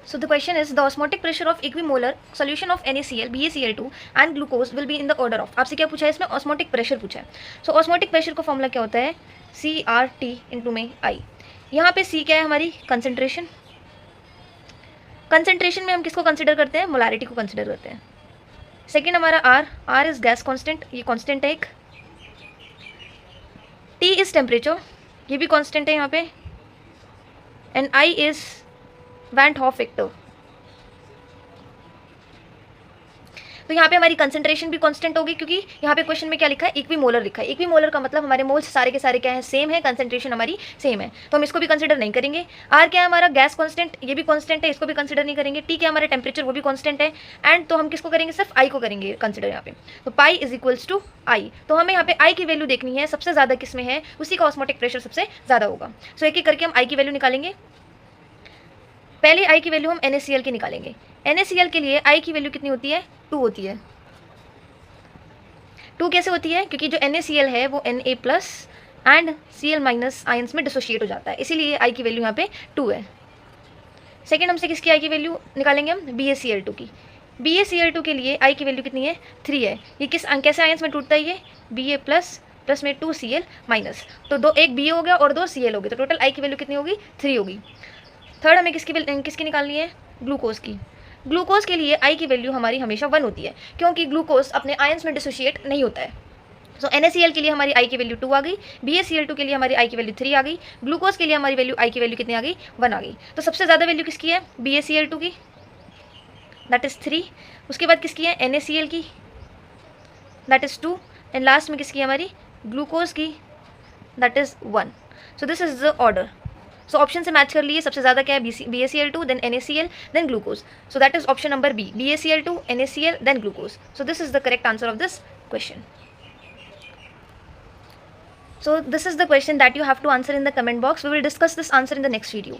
So the question is the osmotic pressure of equimolar solution of NaCl, BaCl2 and glucose will be in the order of. आपसे क्या पूछा है इसमें? osmotic pressure पूछा है. So osmotic pressure का formula क्या होता है? CRT इंटू में I. यहाँ पे C क्या है हमारी? कंसनट्रेशन. कंसनट्रेशन में हम किसको कंसिडर करते हैं? मोलारिटी को कंसिडर करते हैं. सेकेंड हमारा R इज गैस कॉन्स्टेंट, ये कॉन्स्टेंट है एक. T इज टेम्परेचर, ये भी कॉन्स्टेंट है यहाँ पे. And I is van't Hoff factor. तो यहाँ पे हमारी कंसंट्रेशन भी कांस्टेंट होगी, क्योंकि यहाँ पे क्वेश्चन में क्या लिखा है? इक्विमोलर लिखा है. इक्विमोलर का मतलब हमारे मोल्स सारे के सारे क्या है? सेम है. कंसंट्रेशन हमारी सेम है, तो हम इसको भी कंसिडर नहीं करेंगे. आर क्या है हमारा? गैस कांस्टेंट, ये भी कांस्टेंट है, इसको भी कंसिडर नहीं करेंगे. टी क्या हमारा? टेम्परेचर, वो भी कांस्टेंट है. एंड तो हम किसको करेंगे? सिर्फ आई को करेंगे कंसिडर यहाँ पे. तो पाई इज इक्वल्स टू आई. तो हमें यहाँ पे आई की वैल्यू देखनी है, सबसे ज़्यादा किस में है, उसी का ऑस्मोटिक प्रेशर सबसे ज़्यादा होगा. सो एक एक करके हम आई की वैल्यू निकालेंगे. पहले आई की वैल्यू हम NaCl की निकालेंगे. NaCl के लिए आई की वैल्यू कितनी होती है? 2 होती है. 2 कैसे होती है? क्योंकि जो NaCl है वो Na plus and Cl minus ions में डिसोशिएट हो जाता है, इसीलिए आई की वैल्यू यहाँ पे 2 है. सेकेंड हमसे किसकी आई की वैल्यू निकालेंगे हम? BaCl2 की. BaCl2 के लिए आई की वैल्यू कितनी है? 3 है. ये कैसे आयंस में टूटता है? ये Ba प्लस प्लस में 2Cl माइनस, तो दो, एक Ba हो गया और 2 Cl हो गए, तो टोटल आई की वैल्यू कितनी होगी? 3 होगी. थर्ड हमें किसकी निकालनी है? ग्लूकोज की. ग्लूकोज के लिए आई की वैल्यू हमारी हमेशा 1 होती है, क्योंकि ग्लूकोज अपने आयंस में डिसोशिएट नहीं होता है. सो NaCl के लिए हमारी आई की वैल्यू 2 आ गई. BaCl2 के लिए हमारी आई की वैल्यू 3 आ गई. ग्लूकोज के लिए हमारी वैल्यू आई की वैल्यू कितनी आ गई? 1 आ गई. तो सबसे ज़्यादा वैल्यू किसकी है? BaCl2 की, दैट इज़ 3. उसके बाद किसकी है? NaCl की, दैट इज़ 2. एंड लास्ट में किसकी है? हमारी ग्लूकोज की, that is 1. So this is the order. So option से मैच कर लिए. सबसे ज़्यादा क्या है? BaCl2, then NaCl, then glucose. So that is option number B, BaCl2, NaCl, then glucose. So this is the correct answer of this question. So this is the question that you have to answer in the comment box. We will discuss this answer in the next video.